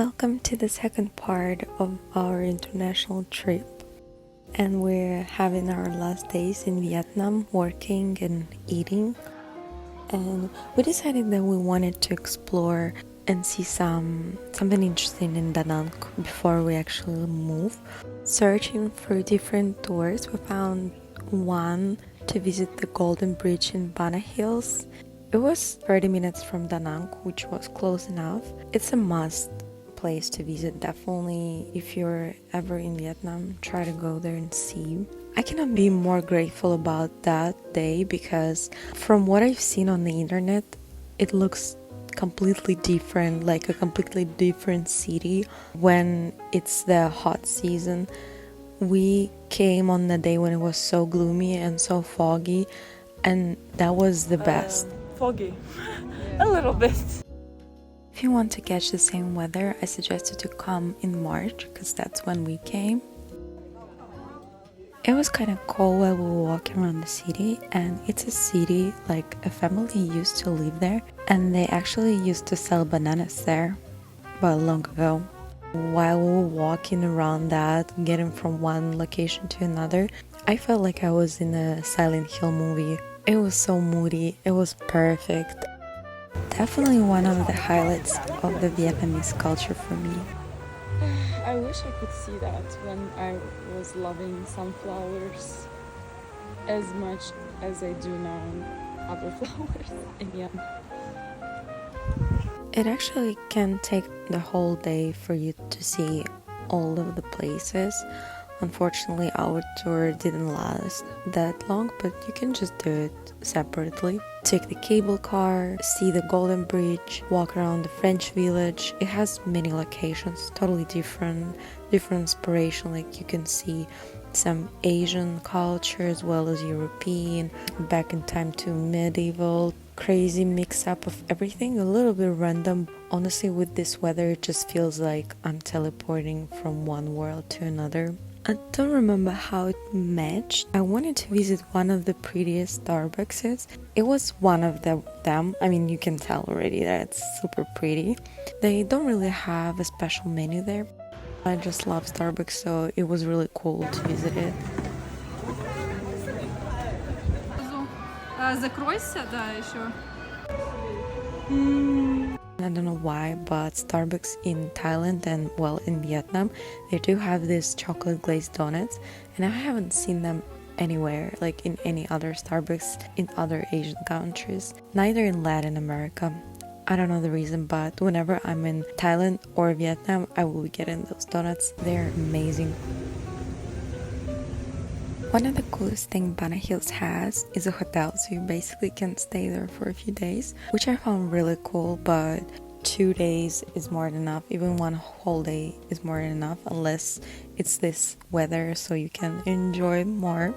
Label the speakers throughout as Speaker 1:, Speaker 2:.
Speaker 1: Welcome to the second part of our international trip. And we're having our last days in Vietnam working and eating. And we decided that we wanted to explore and see something interesting in Da Nang before we actually move. Searching for different tours, we found one to visit the Golden Bridge in Bana Hills. It was 30 minutes from Da Nang, which was close enough. It's a must place to visit, definitely. If you're ever in Vietnam, try to go there and see. I cannot be more grateful about that day because from what I've seen on the internet, it looks completely different, like a completely different city when it's the hot season. We came on the day when it was so gloomy and so foggy, and that was the best.
Speaker 2: Foggy. A little bit.
Speaker 1: If you want to catch the same weather, I suggest you to come in March because that's when we came. It was kind of cold while we were walking around the city, and it's a city like a family used to live there, and they actually used to sell bananas there, but long ago. While we were walking around that, getting from one location to another, I felt like I was in a Silent Hill movie. It was so moody, it was perfect. Definitely one of the highlights of the Vietnamese culture for me.
Speaker 2: I wish I could see that when I was loving sunflowers as much as I do now in other flowers in Vietnam.
Speaker 1: It actually can take the whole day for you to see all of the places. Unfortunately, our tour didn't last that long, but you can just do it separately. Take the cable car, see the Golden Bridge, walk around the French village. It has many locations, totally different inspiration. Like you can see some Asian culture as well as European, back in time to medieval, crazy mix up of everything, a little bit random. Honestly, with this weather, it just feels like I'm teleporting from one world to another. I don't remember how it matched. I wanted to visit one of the prettiest Starbuckses. It was one of them. I mean, you can tell already that it's super pretty. They don't really have a special menu there. I just love Starbucks, so it was really cool to visit it.
Speaker 2: Закройся, да, еще.
Speaker 1: I don't know why, but Starbucks in Thailand and well in Vietnam, they do have these chocolate glazed donuts, and I haven't seen them anywhere, like in any other Starbucks in other Asian countries, neither in Latin America. I don't know the reason, but whenever I'm in Thailand or Vietnam, I will be getting those donuts. They're amazing. One of the coolest things Bana Hills has is a hotel, so you basically can stay there for a few days, which I found really cool, but 2 days is more than enough. Even one whole day is more than enough, unless it's this weather, so you can enjoy more.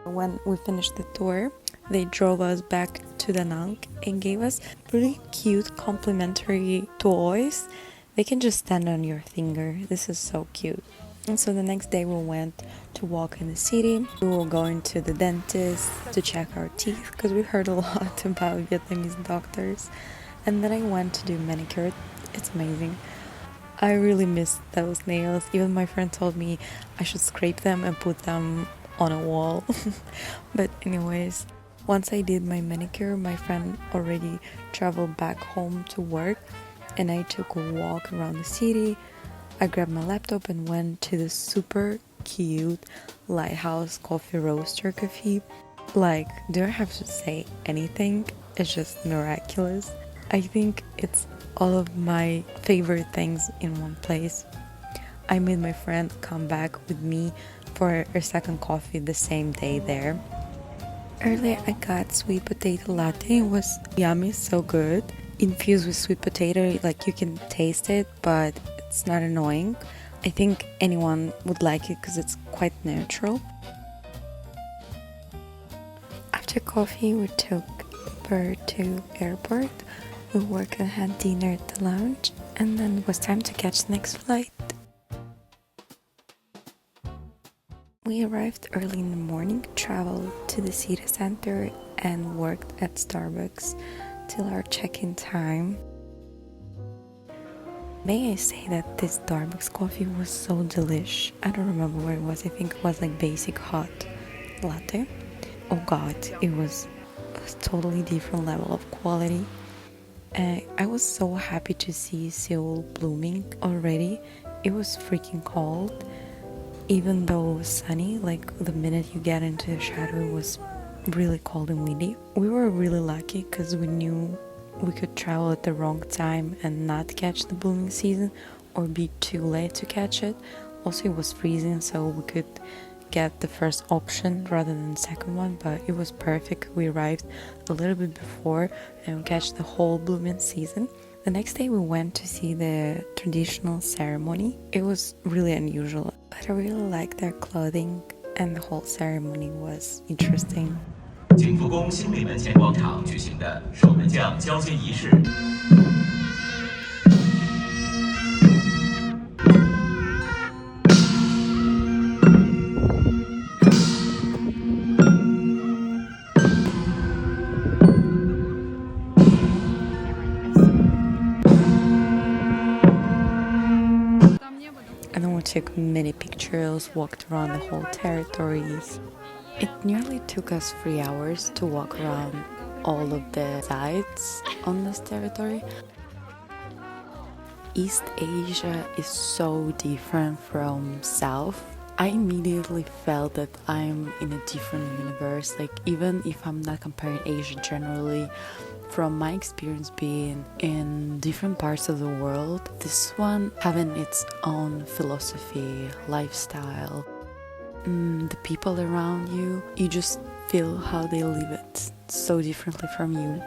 Speaker 1: When we finished the tour, they drove us back to Da Nang and gave us pretty cute complimentary toys. They can just stand on your finger. This is so cute. And so the next day we went to walk in the city. We were going to the dentist to check our teeth because we heard a lot about Vietnamese doctors. And then I went to do manicure. It's amazing. I really miss those nails. Even my friend told me I should scrape them and put them on a wall. But anyways, once I did my manicure, my friend already traveled back home to work, and I took a walk around the city. I grabbed my laptop and went to the super cute Lighthouse Coffee Roaster cafe. Like, do I have to say anything? It's just miraculous. I think it's all of my favorite things in one place. I made my friend come back with me for her second coffee the same day there. Earlier I got sweet potato latte. It was yummy, so good. Infused with sweet potato, like you can taste it, but it's not annoying. I think anyone would like it because it's quite natural. After coffee, we took Uber to airport. We worked and had dinner at the lounge, and then it was time to catch the next flight. We arrived early in the morning, traveled to the city center, and worked at Starbucks till our check-in time. May I say that this Starbucks coffee was so delish. I don't remember what it was. I think it was like basic hot latte. Oh god, it was a totally different level of quality. I was so happy to see Seoul blooming already. It was freaking cold. Even though it was sunny, like the minute you get into the shadow, it was really cold and windy. We were really lucky because we knew we could travel at the wrong time and not catch the blooming season or be too late to catch it. Also, it was freezing, so we could get the first option rather than the second one, but it was perfect. We arrived a little bit before and we catch the whole blooming season. The next day we went to see the traditional ceremony. It was really unusual, but I really liked their clothing and the whole ceremony was interesting.
Speaker 3: 景福宫新美门前广场举行的守门将交接仪式。
Speaker 1: And then we took many pictures, walked around the whole territories. It nearly took us 3 hours to walk around all of the sites on this territory. East Asia is so different from South. I immediately felt that I'm in a different universe. Like, even if I'm not comparing Asia generally, from my experience being in different parts of the world, this one having its own philosophy, lifestyle, the people around you, you just feel how they live it so differently from you.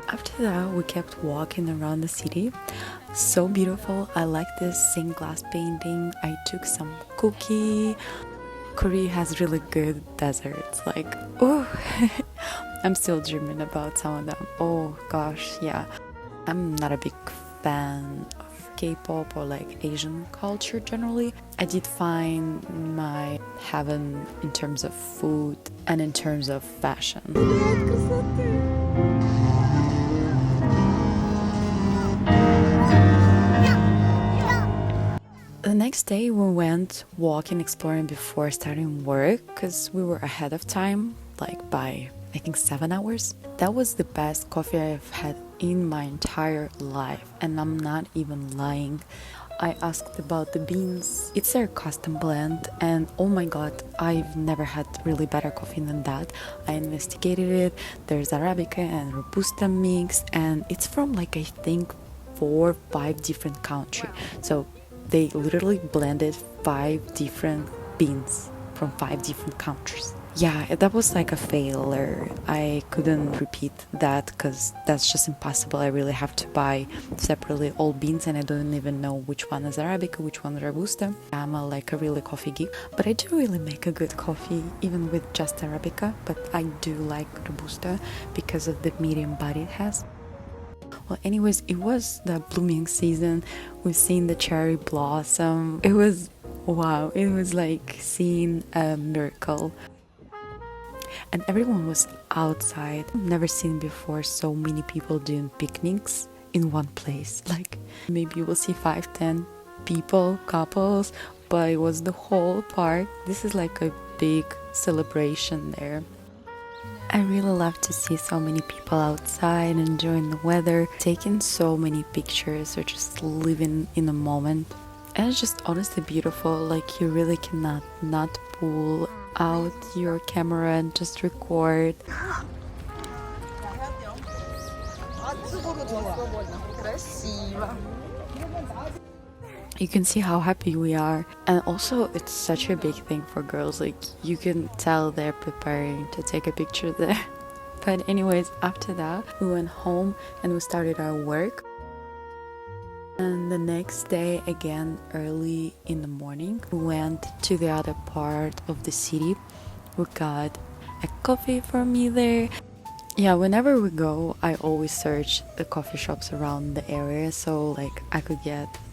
Speaker 1: After that, we kept walking around the city. So beautiful. I like this stained glass painting. I took some cookie. Korea has really good desserts. Like, oh, I'm still dreaming about some of them. Oh gosh, yeah. I'm not a big fan of K-pop or like Asian culture generally. I did find my heaven in terms of food and in terms of fashion. The next day we went walking, exploring before starting work because we were ahead of time, like by I think 7 hours. That was the best coffee I've had in my entire life, and I'm not even lying. I asked about the beans. It's their custom blend, and oh my god, I've never had really better coffee than that. I investigated it. There's Arabica and Robusta mix, and it's from like I think 4 or 5 different countries. So they literally blended 5 different beans from 5 different countries. Yeah, that was like a failure. I couldn't repeat that because that's just impossible. I really have to buy separately all beans, and I don't even know which one is Arabica, which one is Robusta. I'm like a really coffee geek, but I do really make a good coffee even with just Arabica, but I do like Robusta because of the medium body it has. Well, anyways, it was the blooming season. We've seen the cherry blossom. It was wow. It was like seeing a miracle. And everyone was outside. I've never seen before so many people doing picnics in one place. Like maybe you will see 5-10 people, couples, but it was the whole park. This is like a big celebration there. I really love to see so many people outside enjoying the weather, taking so many pictures or just living in the moment. And it's just honestly beautiful. Like you really cannot not pull out your camera and just record. You can see how happy we are, and also it's such a big thing for girls. Like you can tell they're preparing to take a picture there. But anyways, after that we went home and we started our work. And the next day, again early in the morning, we went to the other part of the city. We got a coffee for me there. Yeah, whenever we go, I always search the coffee shops around the area so like I could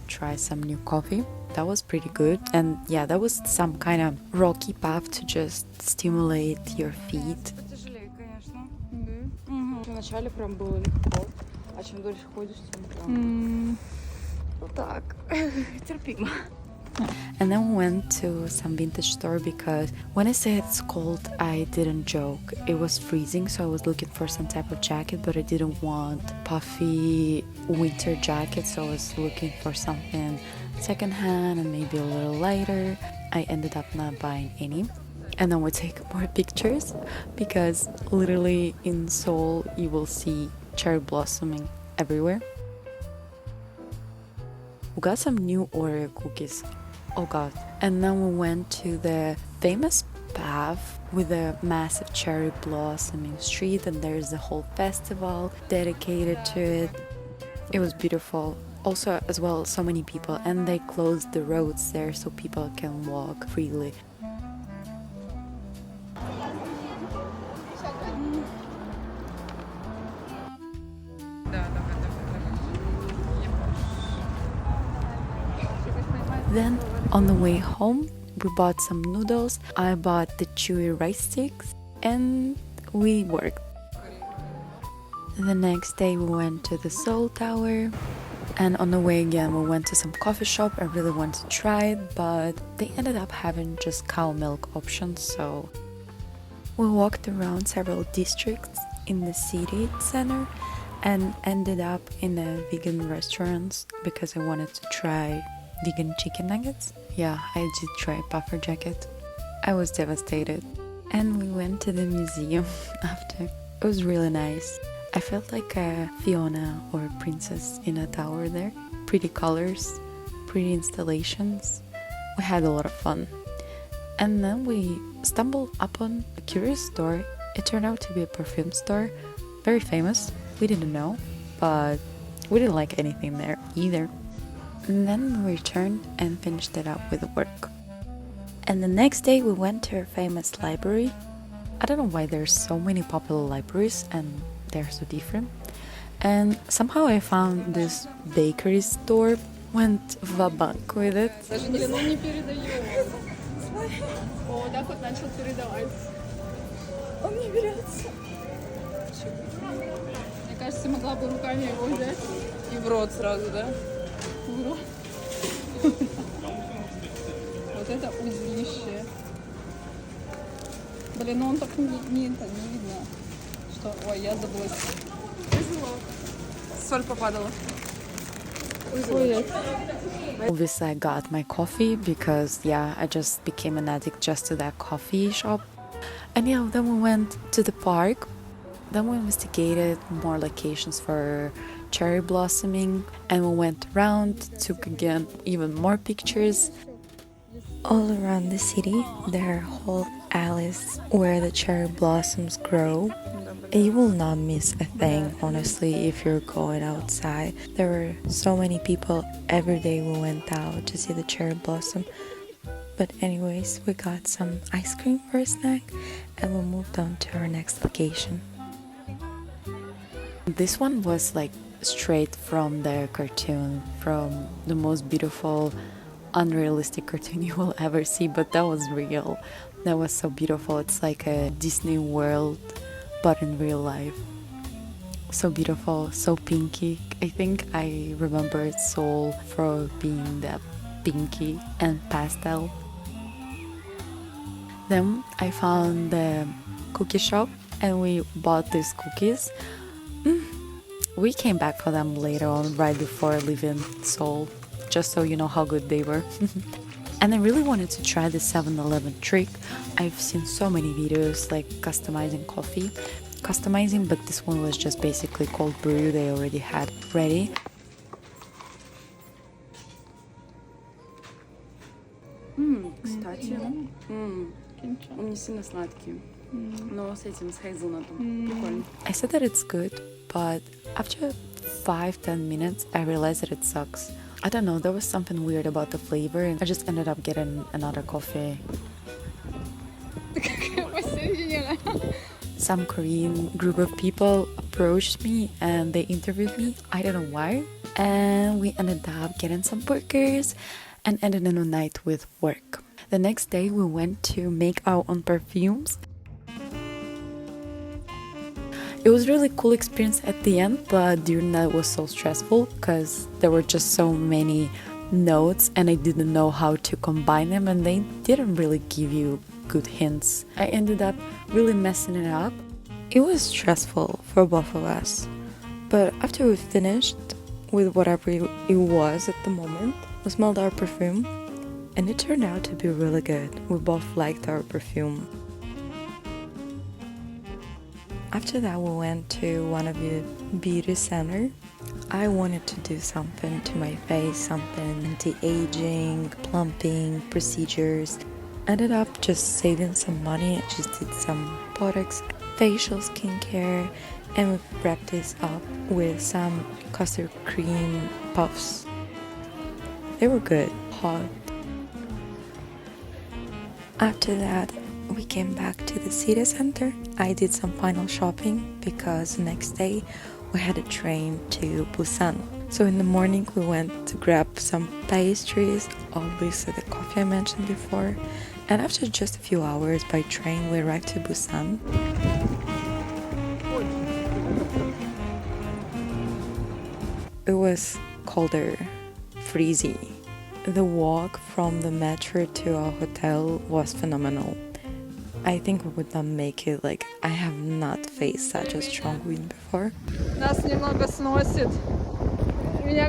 Speaker 1: try some new coffee. That was pretty good. And yeah, that was some kind of rocky path to just stimulate your feet.
Speaker 2: Вначале прям было легко, А чем дольше ходишь, тем прям...
Speaker 4: Ну так, терпимо.
Speaker 1: And then we went to some vintage store because when I say it's cold, I didn't joke. It was freezing, so I was looking for some type of jacket, but I didn't want puffy winter jacket, so I was looking for something secondhand and maybe a little lighter. I ended up not buying any. And then we take more pictures because literally in Seoul you will see cherry blossoming everywhere. We got some new Oreo cookies. Oh god. And then we went to the famous path with a massive cherry blossoming street, and there's a whole festival dedicated to it. It was beautiful. Also, as well, so many people, and they closed the roads there so people can walk freely. Then on the way home, we bought some noodles. I bought the chewy rice sticks and we worked. The next day we went to the Seoul Tower, and on the way again we went to some coffee shop. I really wanted to try it, but they ended up having just cow milk options, so we walked around several districts in the city center and ended up in a vegan restaurant because I wanted to try vegan chicken nuggets. Yeah, I did try puffer jacket. I was devastated. And we went to the museum after. It was really nice. I felt like a Fiona or a princess in a tower there. Pretty colors, pretty installations. We had a lot of fun. And then we stumbled upon a curious store. It turned out to be a perfume store. Very famous. We didn't know, but we didn't like anything there either. And then we returned and finished it up with work. And the next day we went to a famous library. I don't know why there's so many popular libraries and they're so different. And somehow I found this bakery store. Went va-bank with it.
Speaker 2: Даже не передаем.
Speaker 4: О, да, хоть начал передавать.
Speaker 2: Он не берется.
Speaker 4: Мне кажется, могла бы руками его взять.
Speaker 2: И в рот сразу, да?
Speaker 4: Вот это узлище. Блин, ну он так не видно, что... Ой, я забылась. Соль попадала.
Speaker 1: Obviously I got my coffee because yeah, I just became an addict just to that coffee shop. And yeah, then we went to the park. Then we investigated more locations for cherry blossoming, and we went around, took again even more pictures. All around the city there are whole alleys where the cherry blossoms grow. You will not miss a thing, honestly, if you're going outside. There were so many people every day we went out to see the cherry blossom. But anyways, we got some ice cream for a snack and we moved on to our next location. This one was like straight from the cartoon, from the most beautiful, unrealistic cartoon you will ever see, but that was real. That was so beautiful. It's like a Disney World, but in real life. So beautiful, so pinky. I think I remembered Seoul for being that pinky and pastel. Then I found the cookie shop and we bought these cookies. We came back for them later on, right before leaving Seoul, just so you know how good they were. And I really wanted to try the 7-Eleven trick. I've seen so many videos like customizing coffee. But this one was just basically cold brew. They already had ready.
Speaker 2: Кстати, он не сильно сладкий, но с этим, с хейзелнатом. Прикольно.
Speaker 1: I said that it's good, but after 5-10 minutes, I realized that it sucks. I don't know, there was something weird about the flavor, and I just ended up getting another coffee. Some Korean group of people approached me and they interviewed me. I don't know why. And we ended up getting some burgers and ended in a night with work. The next day we went to make our own perfumes.
Speaker 5: It was really cool experience at the end, but during that it was so stressful because there were just so many notes and I didn't know how to combine them, and they didn't really give you good hints. I ended up really messing it up.
Speaker 1: It was stressful for both of us, but after we finished with whatever it was at the moment, we smelled our perfume and it turned out to be really good. We both liked our perfume. After that, we went to one of the beauty center. I wanted to do something to my face, something anti-aging, plumping procedures. Ended up just saving some money. I just did some products, facial skincare, and we wrapped this up with some custard cream puffs. They were good, hot. After that, we came back to the city center. I did some final shopping because the next day we had a train to Busan. So in the morning we went to grab some pastries, obviously the coffee I mentioned before, and after just a few hours by train we arrived to Busan. It was colder, freezy. The walk from the metro to our hotel was phenomenal. I think we would not make it. Like, I have not faced such a strong wind before.
Speaker 4: Нас немного сносит. Меня...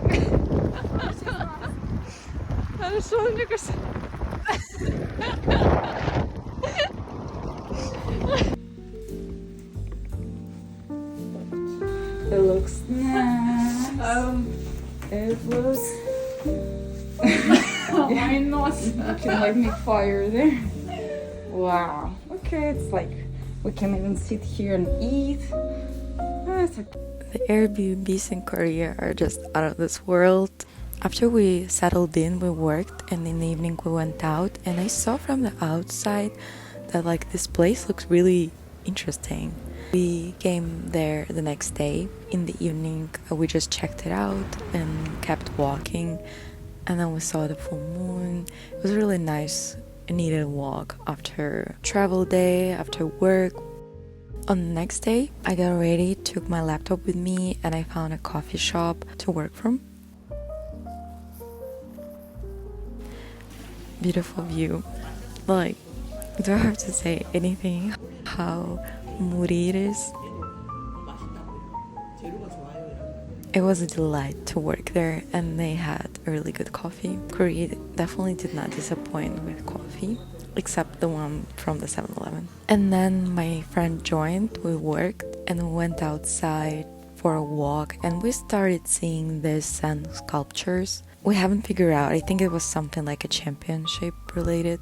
Speaker 4: Хорошо, мне кажется.
Speaker 2: It looks nice. It was.
Speaker 4: Why not?
Speaker 2: You can like make fire there. Wow. Okay, it's like we can even sit here and eat. It's like...
Speaker 1: The Airbnbs in Korea are just out of this world. After we settled in, we worked, and in the evening we went out, and I saw from the outside that like this place looks really interesting. We came there the next day. In the evening, we just checked it out and kept walking, and then we saw the full moon. It was really nice. I needed a walk after travel day, after work. On the next day, I got ready, took my laptop with me, and I found a coffee shop to work from. Beautiful view. Like, do I have to say anything? How moody it is? It was a delight to work there, and they had a really good coffee. Korea definitely did not disappoint with coffee, except the one from the 7-Eleven. And then my friend joined, we worked, and we went outside for a walk, and we started seeing these sand sculptures. We haven't figured out, I think it was something like a championship related,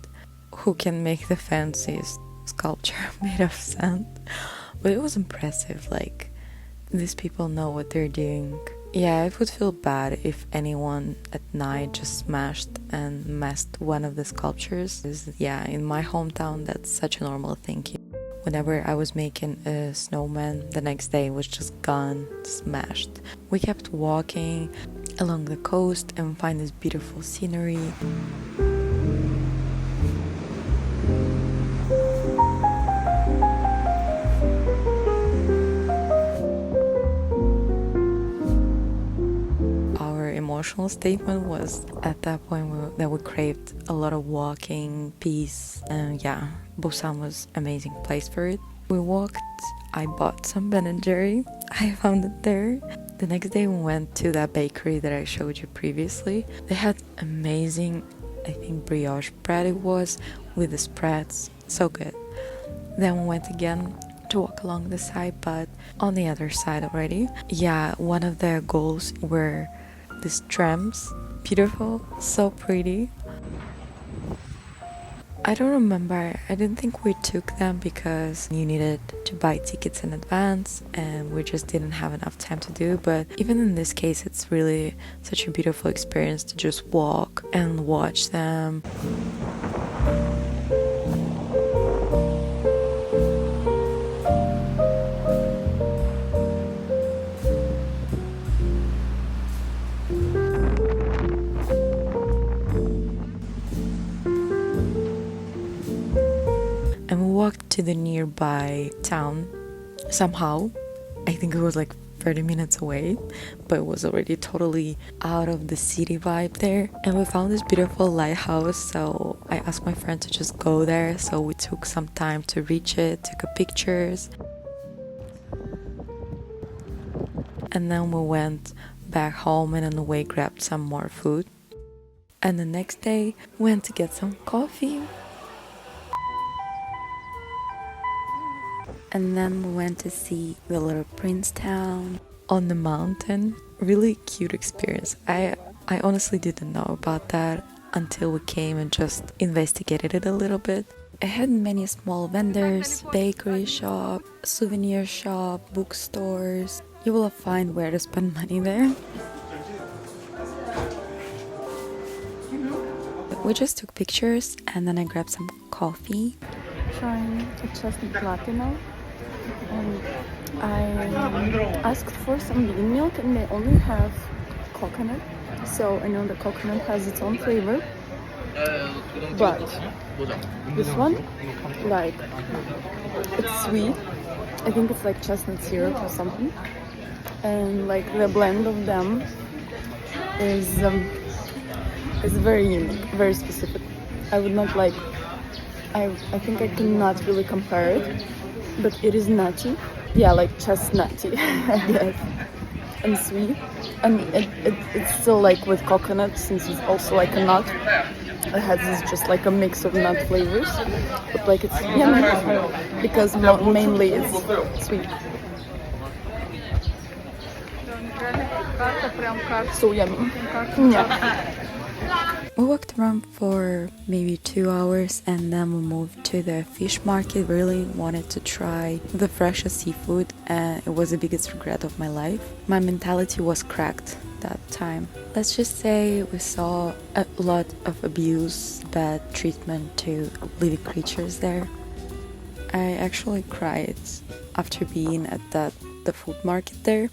Speaker 1: who can make the fanciest sculpture made of sand. But it was impressive, like, these people know what they're doing. Yeah, I would feel bad if anyone at night just smashed and messed one of the sculptures. Yeah, in my hometown, that's such a normal thing. Whenever I was making a snowman, the next day it was just gone, smashed. We kept walking along the coast and find this beautiful scenery. Emotional statement was at that point that we craved a lot of walking, peace, and yeah, Busan was an amazing place for it. We walked, I bought some Ben & Jerry, I found it there. The next day we went to that bakery that I showed you previously. They had amazing, I think brioche bread it was, with the spreads, so good. Then we went again to walk along the side, but on the other side already. Yeah, one of their goals were these trams, beautiful, so pretty. I don't remember, I didn't think we took them because you needed to buy tickets in advance and we just didn't have enough time to do, but even in this case it's really such a beautiful experience to just walk and watch them. And we walked to the nearby town. Somehow I think it was like 30 minutes away, but it was already totally out of the city vibe there. And we found this beautiful lighthouse, so I asked my friend to just go there. So we took some time to reach it, took pictures, and then we went back home and on the way grabbed some more food. And the next day went to get some coffee. And then we went to see the little Prince town on the mountain. Really cute experience. I honestly didn't know about that until we came and just investigated it a little bit. It had many small vendors, bakery shop, souvenir shop, bookstores. You will find where to spend money there. We just took pictures and then I grabbed some coffee.
Speaker 2: Trying a chestnut latte now. And I asked for some vegan milk and they only have coconut. So I know the coconut has its own flavor. But this one, like, it's sweet. I think it's like chestnut syrup or something. And like the blend of them is very unique, very specific. I would not like, I think I cannot really compare it, but it is nutty. Yeah, like chestnutty, I guess. And sweet. And it's still like with coconut, since it's also like a nut. It has this just like a mix of nut flavors. But like it's yummy, because mainly it's sweet. So yummy. Yeah.
Speaker 1: We walked around for maybe 2 hours and then we moved to the fish market. Really wanted to try the freshest seafood and it was the biggest regret of my life. My mentality was cracked that time. Let's just say we saw a lot of abuse, bad treatment to living creatures there. I actually cried after being at the food market there.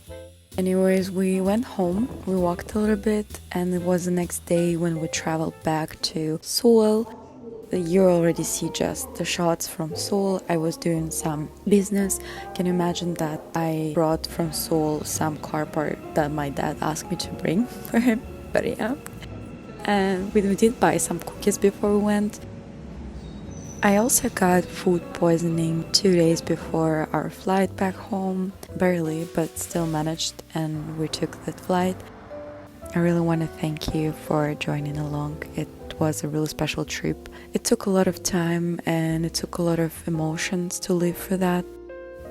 Speaker 1: Anyways, we went home, we walked a little bit, and it was the next day when we traveled back to Seoul. You already see just the shots from Seoul. I was doing some business. Can you imagine that I brought from Seoul some car part that my dad asked me to bring for him? But yeah. And we did buy some cookies before we went. I also got food poisoning 2 days before our flight back home. Barely, but still managed, and we took that flight. I really want to thank you for joining along. It was a really special trip. It took a lot of time and it took a lot of emotions to live for that.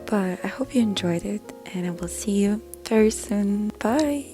Speaker 1: But I hope you enjoyed it, and I will see you very soon. Bye!